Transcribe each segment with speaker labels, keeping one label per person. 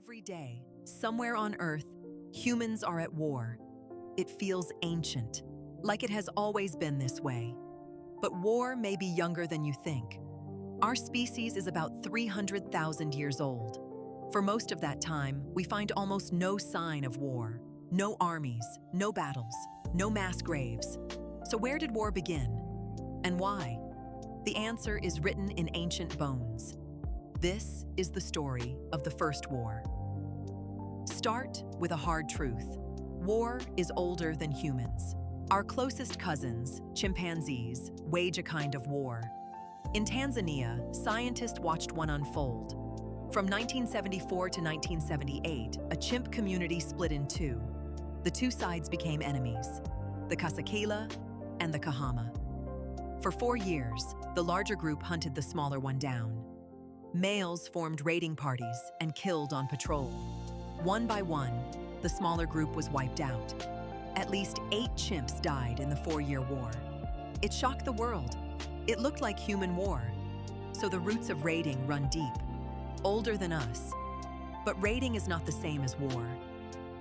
Speaker 1: Every day, somewhere on Earth, humans are at war. It feels ancient, like it has always been this way. But war may be younger than you think. Our species is about 300,000 years old. For most of that time, we find almost no sign of war. No armies, no battles, no mass graves. So where did war begin? And why? The answer is written in ancient bones. This is the story of the First War. Start with a hard truth. War is older than humans. Our closest cousins, chimpanzees, wage a kind of war. In Tanzania, scientists watched one unfold. From 1974 to 1978, a chimp community split in two. The two sides became enemies, the Kasakila and the Kahama. For 4 years, the larger group hunted the smaller one down. Males formed raiding parties and killed on patrol. One by one, the smaller group was wiped out. At least 8 chimps died in the 4-year war. It shocked the world. It looked like human war. So the roots of raiding run deep, older than us. But raiding is not the same as war.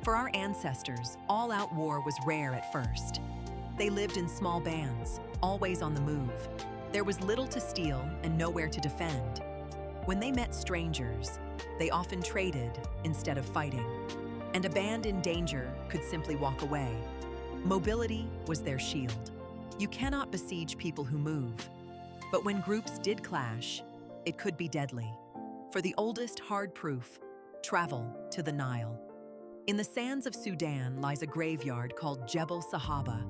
Speaker 1: For our ancestors, all-out war was rare at first. They lived in small bands, always on the move. There was little to steal and nowhere to defend. When they met strangers, they often traded instead of fighting. And a band in danger could simply walk away. Mobility was their shield. You cannot besiege people who move. But when groups did clash, it could be deadly. For the oldest hard proof, travel to the Nile. In the sands of Sudan lies a graveyard called Jebel Sahaba.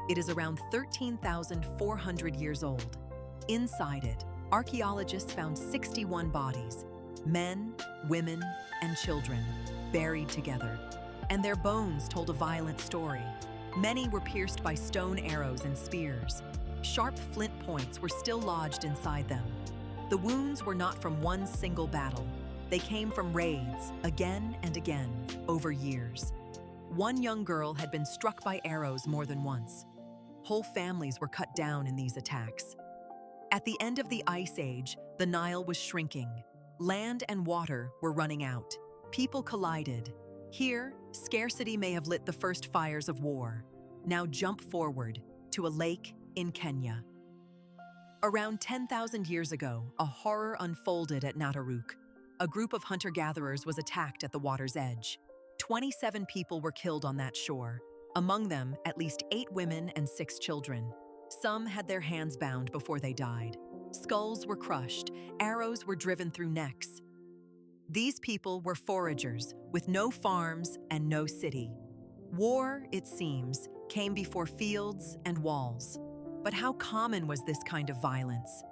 Speaker 1: It is around 13,400 years old. Inside it, archaeologists found 61 bodies, men, women, and children, buried together. And their bones told a violent story. Many were pierced by stone arrows and spears. Sharp flint points were still lodged inside them. The wounds were not from one single battle. They came from raids, again and again, over years. One young girl had been struck by arrows more than once. Whole families were cut down in these attacks. At the end of the Ice Age, the Nile was shrinking. Land and water were running out. People collided. Here, scarcity may have lit the first fires of war. Now jump forward to a lake in Kenya. Around 10,000 years ago, a horror unfolded at Nataruk. A group of hunter-gatherers was attacked at the water's edge. 27 people were killed on that shore. Among them, at least 8 women and 6 children. Some had their hands bound before they died. Skulls were crushed, arrows were driven through necks. These people were foragers, with no farms and no city. War, it seems, came before fields and walls. But how common was this kind of violence?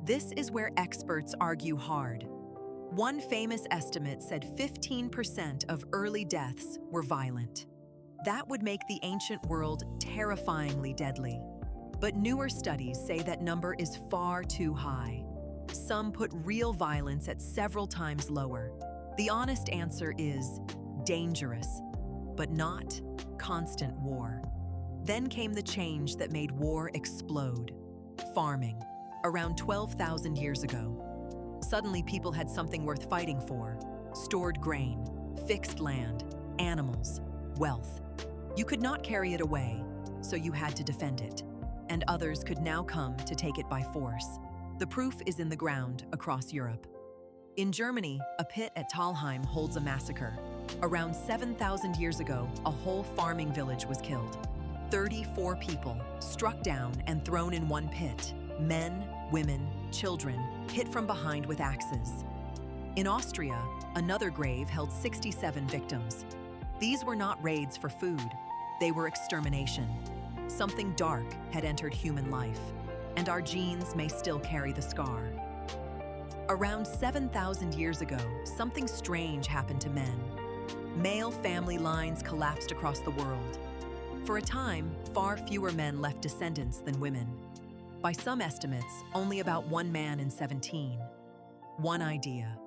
Speaker 1: This is where experts argue hard. One famous estimate said 15% of early deaths were violent. That would make the ancient world terrifyingly deadly. But newer studies say that number is far too high. Some put real violence at several times lower. The honest answer is dangerous, but not constant war. Then came the change that made war explode. Farming, around 12,000 years ago. Suddenly people had something worth fighting for. Stored grain, fixed land, animals, wealth. You could not carry it away, so you had to defend it. And others could now come to take it by force. The proof is in the ground across Europe. In Germany, a pit at Talheim holds a massacre. Around 7,000 years ago, a whole farming village was killed. 34 people struck down and thrown in one pit. Men, women, children, hit from behind with axes. In Austria, another grave held 67 victims. These were not raids for food. They were extermination. Something dark had entered human life, and our genes may still carry the scar. Around 7,000 years ago, something strange happened to men. Male family lines collapsed across the world. For a time, far fewer men left descendants than women. By some estimates, only about 1 man in 17. One idea.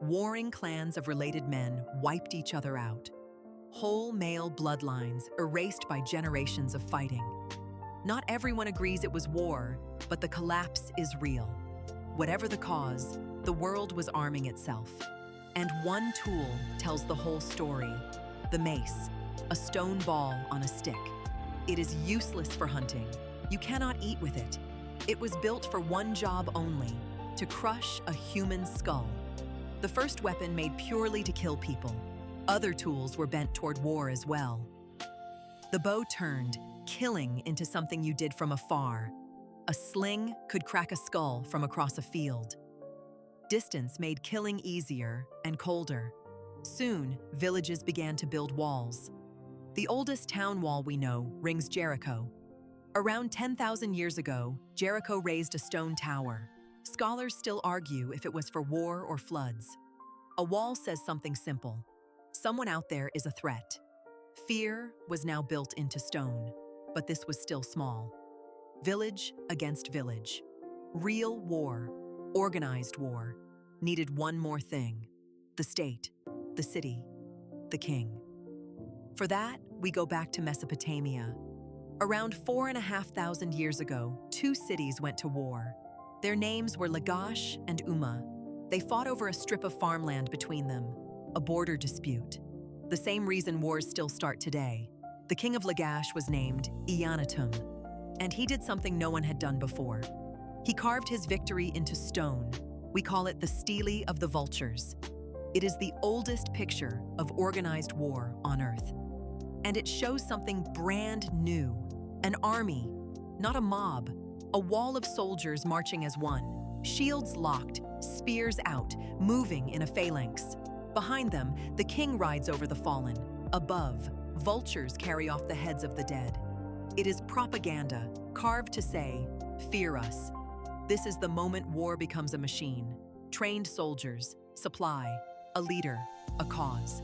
Speaker 1: Warring clans of related men wiped each other out. Whole male bloodlines erased by generations of fighting. Not everyone agrees it was war, but the collapse is real. Whatever the cause, the world was arming itself. And one tool tells the whole story: the mace, a stone ball on a stick. It is useless for hunting. You cannot eat with it. It was built for one job only: to crush a human skull. The first weapon made purely to kill people. Other tools were bent toward war as well. The bow turned killing into something you did from afar. A sling could crack a skull from across a field. Distance made killing easier and colder. Soon, villages began to build walls. The oldest town wall we know rings Jericho. Around 10,000 years ago, Jericho raised a stone tower. Scholars still argue if it was for war or floods. A wall says something simple: someone out there is a threat. Fear was now built into stone, but this was still small. Village against village. Real war, organized war, needed one more thing: the state, the city, the king. For that, we go back to Mesopotamia. Around 4,500 years ago, two cities went to war. Their names were Lagash and Umma. They fought over a strip of farmland between them, a border dispute. The same reason wars still start today. The king of Lagash was named Eyanetum, and he did something no one had done before. He carved his victory into stone. We call it the Stele of the Vultures. It is the oldest picture of organized war on Earth. And it shows something brand new: an army, not a mob, a wall of soldiers marching as one, shields locked, spears out, moving in a phalanx. Behind them, the king rides over the fallen. Above, vultures carry off the heads of the dead. It is propaganda, carved to say, "Fear us." This is the moment war becomes a machine. Trained soldiers, supply, a leader, a cause.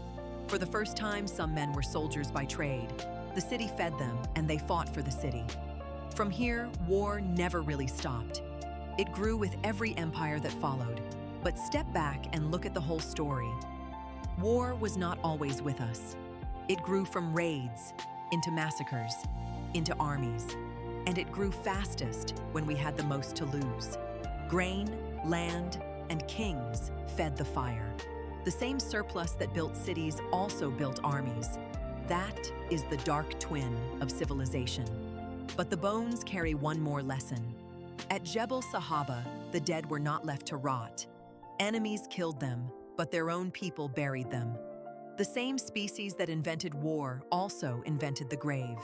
Speaker 1: For the first time, some men were soldiers by trade. The city fed them, and they fought for the city. From here, war never really stopped. It grew with every empire that followed. But step back and look at the whole story. War was not always with us. It grew from raids, into massacres, into armies. And it grew fastest when we had the most to lose. Grain, land, and kings fed the fire. The same surplus that built cities also built armies. That is the dark twin of civilization. But the bones carry one more lesson. At Jebel Sahaba, the dead were not left to rot. Enemies killed them, but their own people buried them. The same species that invented war also invented the grave.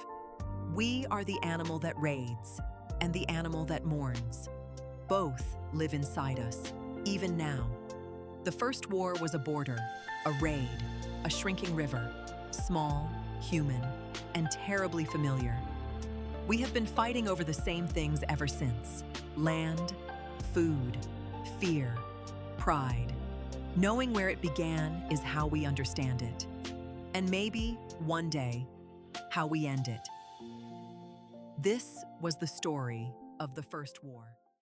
Speaker 1: We are the animal that raids and the animal that mourns. Both live inside us, even now. The first war was a border, a raid, a shrinking river, small, human, and terribly familiar. We have been fighting over the same things ever since: land, food, fear, pride. Knowing where it began is how we understand it. And maybe, one day, how we end it. This was the story of the First War.